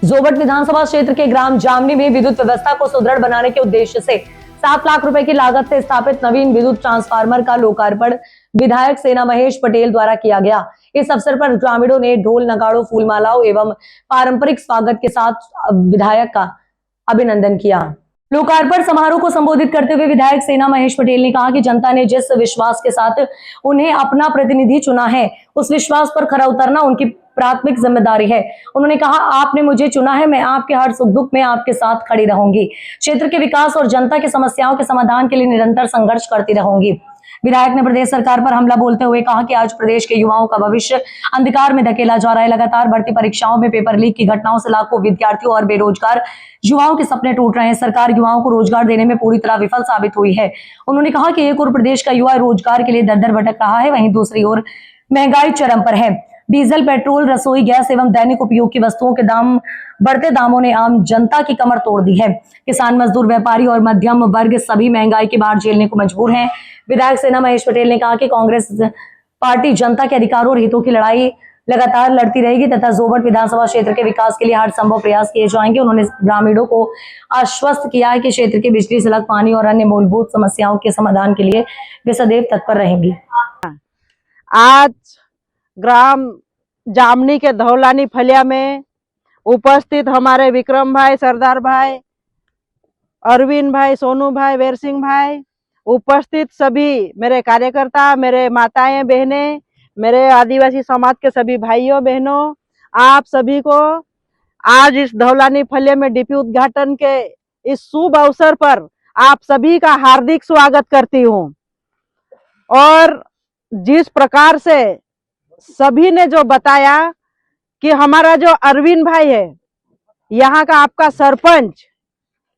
जोबट विधानसभा क्षेत्र के ग्राम जामनी में विद्युत व्यवस्था को सुदृढ़ बनाने के उद्देश्य से 7 लाख रुपए की लागत से स्थापित नवीन विद्युत ट्रांसफार्मर का लोकार्पण विधायक सेना महेश पटेल द्वारा किया गया। इस अवसर पर ग्रामीणों ने ढोल नगाड़ों फूलमालाओं एवं पारंपरिक स्वागत के साथ विधायक का अभिनंदन किया। लोकार्पण समारोह को संबोधित करते हुए विधायक सेना महेश पटेल ने कहा कि जनता ने जिस विश्वास के साथ उन्हें अपना प्रतिनिधि चुना है, उस विश्वास पर खरा उतरना उनकी प्राथमिक जिम्मेदारी है। उन्होंने कहा, आपने मुझे चुना है, मैं आपके हर सुख दुख में आपके साथ खड़ी रहूंगी। क्षेत्र के विकास और जनता की समस्याओं के समाधान के लिए निरंतर संघर्ष करती रहूंगी। विधायक ने प्रदेश सरकार पर हमला बोलते हुए कहा कि आज प्रदेश के युवाओं का भविष्य अंधकार में धकेला जा रहा है। लगातार बढ़ती परीक्षाओं में पेपर लीक की घटनाओं से लाखों विद्यार्थियों और बेरोजगार युवाओं के सपने टूट रहे हैं। सरकार युवाओं को रोजगार देने में पूरी तरह विफल साबित हुई है। उन्होंने कहा कि एक ओर प्रदेश का युवा रोजगार के लिए दर दर भटक रहा है, वहीं दूसरी ओर महंगाई चरम पर है। डीजल, पेट्रोल, रसोई गैस एवं दैनिक उपयोग की वस्तुओं के दाम बढ़ते दामों ने आम जनता की कमर तोड़ दी है। किसान, मजदूर, व्यापारी और मध्यम वर्ग सभी महंगाई की मार झेलने को मजबूर हैं। विधायक सेना महेश पटेल ने कहा कि कांग्रेस पार्टी जनता के अधिकारों और हितों की लड़ाई लगातार लड़ती रहेगी तथा जोबट विधानसभा क्षेत्र के विकास के लिए हर संभव प्रयास किए जाएंगे। उन्होंने ग्रामीणों को आश्वस्त किया है कि क्षेत्र की बिजली, सड़क, पानी और अन्य मूलभूत समस्याओं के समाधान के लिए वे सदैव तत्पर रहेंगी। आज ग्राम जामनी के धौलानी फलिया में उपस्थित हमारे विक्रम भाई, सरदार भाई, अरविंद भाई, सोनू भाई, वीर सिंह भाई, उपस्थित सभी मेरे कार्यकर्ता, मेरे माताएं बहनें, मेरे आदिवासी समाज के सभी भाइयों बहनों, आप सभी को आज इस धौलानी फलिया में डीपी उद्घाटन के इस शुभ अवसर पर आप सभी का हार्दिक स्वागत करती हूँ। और जिस प्रकार से सभी ने जो बताया कि हमारा जो अरविंद भाई है, यहाँ का आपका सरपंच,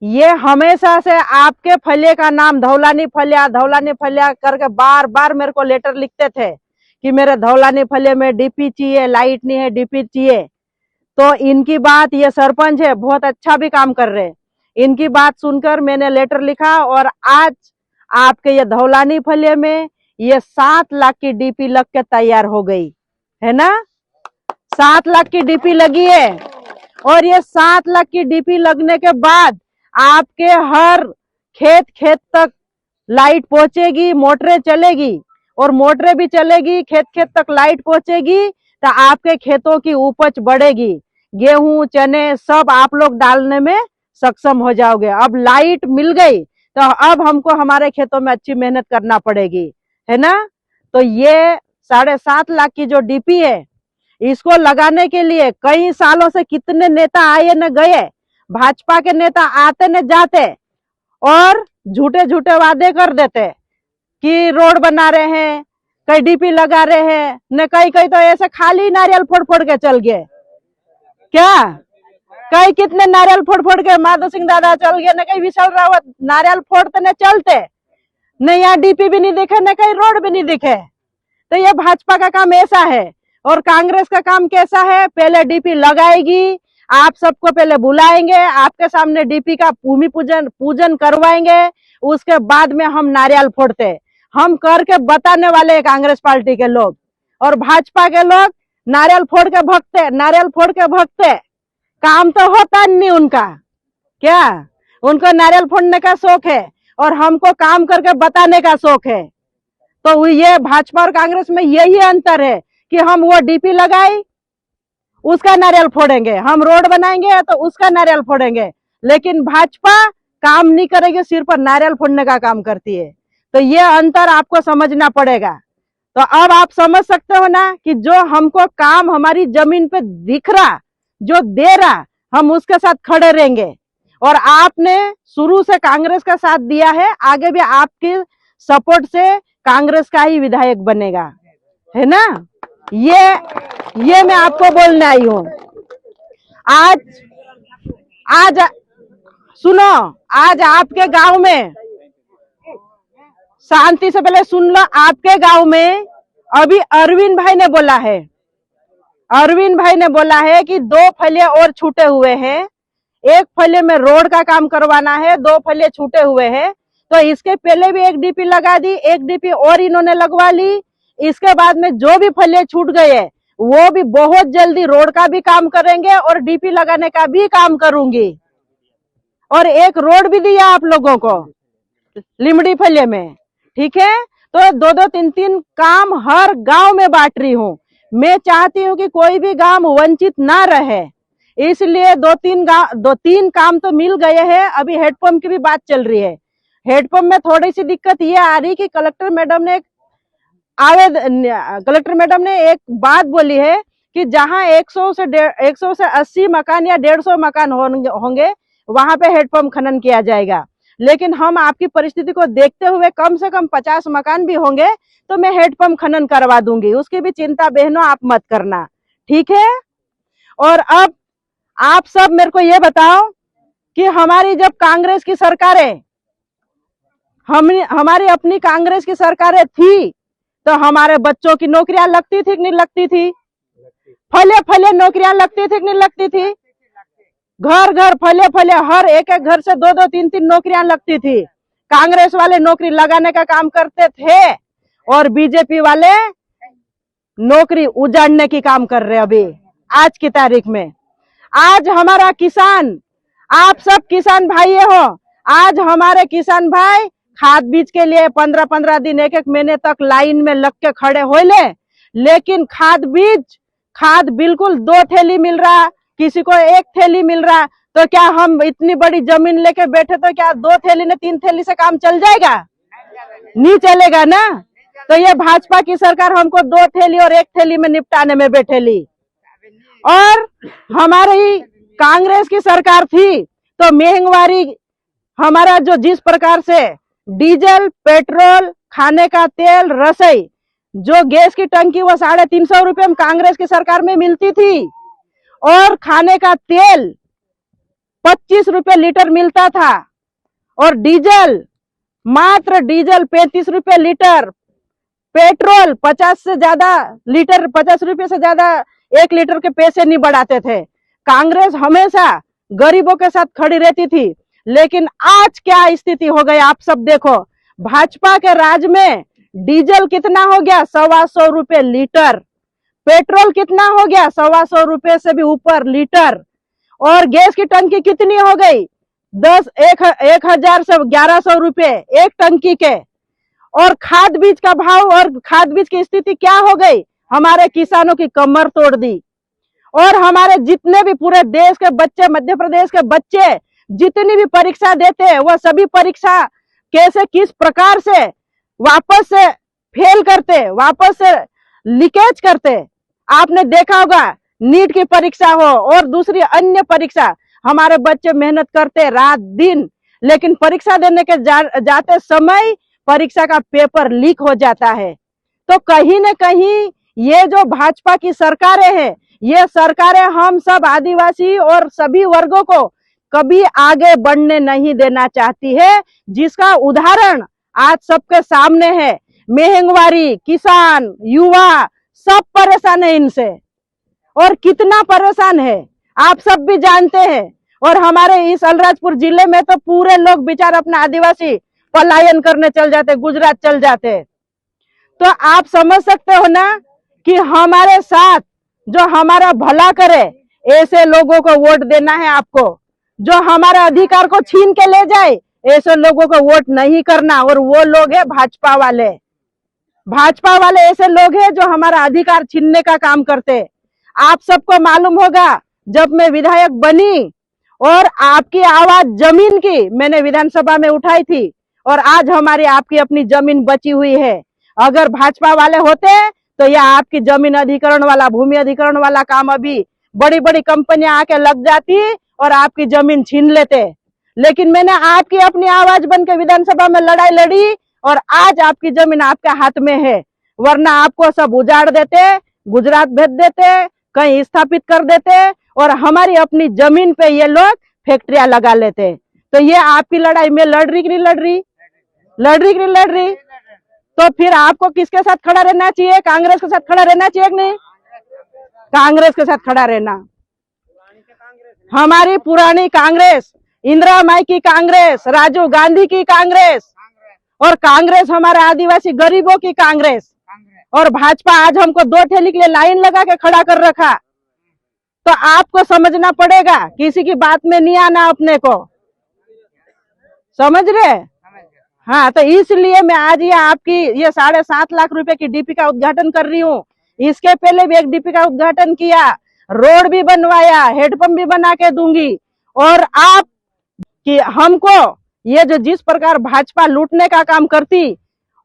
ये हमेशा से आपके फलिया का नाम धौलानी फलिया करके बार बार मेरे को लेटर लिखते थे कि मेरे धौलानी फलिया में डीपी चाहिए, लाइट नहीं है, डीपी चाहिए। तो इनकी बात, ये सरपंच है, बहुत अच्छा भी काम कर रहे हैं। इनकी बात सुनकर मैंने लेटर लिखा और आज आपके ये धौलानी फलिया में ये 7 लाख की डीपी लग के तैयार हो गई है ना। 7 लाख की डीपी लगी है और ये 7 लाख की डीपी लगने के बाद आपके हर खेत खेत तक लाइट पहुंचेगी, मोटरें चलेगी और मोटरें भी चलेगी, खेत खेत तक लाइट पहुंचेगी तो आपके खेतों की उपज बढ़ेगी। गेहूं, चने सब आप लोग डालने में सक्षम हो जाओगे। अब लाइट मिल गई तो अब हमको हमारे खेतों में अच्छी मेहनत करना पड़ेगी, है ना। तो ये 7.5 लाख की जो डीपी है, इसको लगाने के लिए कई सालों से कितने नेता आए न गए, भाजपा के नेता आते न जाते और झूठे झूठे वादे कर देते कि रोड बना रहे हैं, कई डीपी लगा रहे हैं, न कई तो ऐसे खाली नारियल फोड़ के चल गए। क्या कई कितने नारियल फोड़ के माधव सिंह दादा चल गए, न कहीं विशाल रावत नारियल फोड़ते न चलते, न यहाँ डीपी भी नहीं दिखे, न कहीं रोड भी नहीं दिखे। तो ये भाजपा का काम ऐसा है। और कांग्रेस का काम कैसा है, पहले डीपी लगाएगी, आप सबको पहले बुलाएंगे, आपके सामने डीपी का भूमि पूजन करवाएंगे, उसके बाद में हम नारियल फोड़ते। हम करके बताने वाले कांग्रेस पार्टी के लोग। और भाजपा के लोग नारियल फोड़ के भगते, काम तो होता नहीं उनका। क्या उनको नारियल फोड़ने का शौक है और हमको काम करके बताने का शौक है। तो ये भाजपा और कांग्रेस में यही अंतर है कि हम वो डीपी लगाई, उसका नारियल फोड़ेंगे, हम रोड बनाएंगे तो उसका नारियल फोड़ेंगे, लेकिन भाजपा काम नहीं करेगी, सिर पर नारियल फोड़ने का काम करती है। तो ये अंतर आपको समझना पड़ेगा। तो अब आप समझ सकते हो ना कि जो हमको काम हमारी जमीन पे दिख रहा, जो दे रहा, हम उसके साथ खड़े रहेंगे। और आपने शुरू से कांग्रेस का साथ दिया है, आगे भी आपके सपोर्ट से कांग्रेस का ही विधायक बनेगा, है ना। ये मैं आपको बोलने आई हूँ। आज सुनो, आज आपके गांव में, शांति से पहले सुन लो, आपके गांव में अभी अरविंद भाई ने बोला है कि 2 फलिया और छूटे हुए हैं। एक फलिया में रोड का काम करवाना है, 2 फलिया छूटे हुए हैं। तो इसके पहले भी एक डीपी लगा दी, एक डीपी और इन्होंने लगवा ली। इसके बाद में जो भी फलिया छूट गए वो भी बहुत जल्दी रोड का भी काम करेंगे और डीपी लगाने का भी काम करूंगी। और एक रोड भी दिया आप लोगों को लिमड़ी फले में, ठीक है। तो 2-2 3-3 काम हर गांव में बांट रही हूँ। मैं चाहती हूँ कि कोई भी गांव वंचित ना रहे, इसलिए 2-3 काम तो मिल गए हैं। अभी हेडपंप की भी बात चल रही है। हेडपंप में थोड़ी सी दिक्कत ये आ रही कि कलेक्टर मैडम ने एक बात बोली है कि जहां 100 से 80 मकान या 150 मकान होंगे वहां पे हेडपंप खनन किया जाएगा। लेकिन हम आपकी परिस्थिति को देखते हुए कम से कम 50 मकान भी होंगे तो मैं हेडपंप खनन करवा दूंगी, उसकी भी चिंता बहनों आप मत करना, ठीक है। और अब आप सब मेरे को ये बताओ कि हमारी जब कांग्रेस की सरकारें, हमारी अपनी कांग्रेस की सरकारें थी तो हमारे बच्चों की नौकरियां लगती थी कि नहीं लगती थी? फले नौकरियां लगती थी कि नहीं लगती थी? घर घर फले हर एक घर से 2-2 3-3 नौकरियां लगती थी। कांग्रेस वाले नौकरी लगाने का काम करते थे और बीजेपी वाले नौकरी उजाड़ने की काम कर रहे हैं। अभी आज की तारीख में आज हमारा किसान, आप सब किसान भाई हो, आज हमारे किसान भाई खाद बीज के लिए 15-15 दिन 1-1 महीने तक लाइन में लग के खड़े हो ले, लेकिन खाद बिल्कुल 2 थैली मिल रहा, किसी को 1 थैली मिल रहा। तो क्या हम इतनी बड़ी जमीन लेके बैठे तो क्या 2 थैली ने 3 थैली से काम चल जाएगा? नहीं चलेगा ना। तो ये भाजपा की सरकार हमको 2 थैली और 1 थैली में निपटाने में बैठेली। और हमारी कांग्रेस की सरकार थी तो महंगाई हमारा जो जिस प्रकार से डीजल, पेट्रोल, खाने का तेल, रसोई, जो गैस की टंकी वो 350 रुपए में कांग्रेस की सरकार में मिलती थी और खाने का तेल 25 रुपए लीटर मिलता था और मात्र डीजल 35 रुपए लीटर, पेट्रोल 50 रुपए से ज्यादा 1 लीटर के पैसे नहीं बढ़ाते थे। कांग्रेस हमेशा गरीबों के साथ खड़ी रहती थी। लेकिन आज क्या स्थिति हो गई आप सब देखो, भाजपा के राज में डीजल कितना हो गया? 125 रुपए लीटर। पेट्रोल कितना हो गया? 125 रुपए से भी ऊपर लीटर। और गैस की टंकी कितनी हो गई? 1000 से 1100 रुपए एक टंकी के। और खाद बीज का भाव और खाद बीज की स्थिति क्या हो गई? हमारे किसानों की कमर तोड़ दी। और हमारे जितने भी पूरे देश के बच्चे, मध्य प्रदेश के बच्चे जितनी भी परीक्षा देते हैं वह सभी परीक्षा कैसे किस प्रकार से वापस से फेल करते, वापस से लीकेज करते। आपने देखा होगा नीट की परीक्षा हो और दूसरी अन्य परीक्षा, हमारे बच्चे मेहनत करते रात दिन, लेकिन परीक्षा देने के जाते समय परीक्षा का पेपर लीक हो जाता है। तो कहीं न कहीं ये जो भाजपा की सरकारें हैं, ये सरकारें हम सब आदिवासी और सभी वर्गों को कभी आगे बढ़ने नहीं देना चाहती है, जिसका उदाहरण आज सबके सामने है। महंगाई, किसान, युवा सब परेशान है इनसे, और कितना परेशान है आप सब भी जानते हैं। और हमारे इस अलीराजपुर जिले में तो पूरे लोग बेचारे अपना आदिवासी पलायन करने चल जाते, गुजरात चल जाते। तो आप समझ सकते हो ना कि हमारे साथ जो हमारा भला करे ऐसे लोगों को वोट देना है आपको। जो हमारा अधिकार को छीन के ले जाए ऐसे लोगों को वोट नहीं करना। और वो लोग है भाजपा वाले ऐसे लोग हैं जो हमारा अधिकार छीनने का काम करते। आप सबको मालूम होगा जब मैं विधायक बनी और आपकी आवाज जमीन की मैंने विधानसभा में उठाई थी, और आज हमारी आपकी अपनी जमीन बची हुई है। अगर भाजपा वाले होते तो यह आपकी जमीन अधिकरण वाला, भूमि अधिकरण वाला काम अभी बड़ी बड़ी कंपनियां आके लग जाती और आपकी जमीन छीन लेते। लेकिन मैंने आपकी अपनी आवाज बन के विधानसभा में लड़ाई लड़ी और आज आपकी जमीन आपके हाथ में है। वरना आपको सब उजाड़ देते, गुजरात भेज देते, कहीं स्थापित कर देते और हमारी अपनी जमीन पे ये लोग फैक्ट्रियां लगा लेते। तो ये आपकी लड़ाई में लड़ रही कि नहीं लड़ रही? लड़ रही कि नहीं लड़ रही? तो फिर आपको किसके साथ खड़ा रहना चाहिए? कांग्रेस के साथ खड़ा रहना चाहिए कि नहीं? कांग्रेस के साथ खड़ा रहना। हमारी पुरानी कांग्रेस, इंदिरा माई की कांग्रेस, राजीव गांधी की कांग्रेस, और कांग्रेस हमारे आदिवासी गरीबों की कांग्रेस, और भाजपा आज हमको 2 ठेली के लिए लाइन लगा के खड़ा कर रखा। तो आपको समझना पड़ेगा, किसी की बात में नहीं आना अपने को, समझ रहे? हाँ, तो इसलिए मैं आज ये आपकी ये 7.5 लाख रुपए की डीपी का उद्घाटन कर रही हूँ। इसके पहले भी एक डीपी का उद्घाटन किया, रोड भी बनवाया, हेडपंप भी बना के दूंगी। और आप कि हमको ये जो जिस प्रकार भाजपा लूटने का काम करती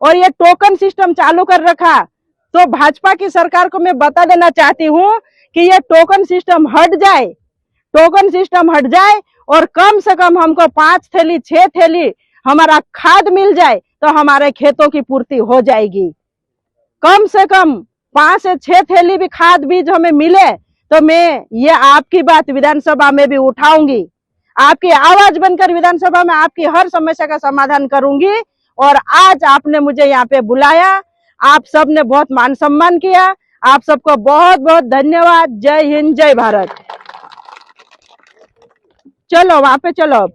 और ये टोकन सिस्टम चालू कर रखा, तो भाजपा की सरकार को मैं बता देना चाहती हूँ कि ये टोकन सिस्टम हट जाए, टोकन सिस्टम हट जाए और कम से कम हमको 5 थैली 6 थैली हमारा खाद मिल जाए तो हमारे खेतों की पूर्ति हो जाएगी। कम से कम 5 से 6 थैली भी खाद बीज हमें मिले तो मैं ये आपकी बात विधानसभा में भी उठाऊंगी, आपकी आवाज बनकर विधानसभा में आपकी हर समस्या का समाधान करूंगी। और आज आपने मुझे यहाँ पे बुलाया, आप सबने बहुत मान सम्मान किया, आप सबको बहुत बहुत धन्यवाद। जय हिंद, जय भारत। चलो वहां पे चलो।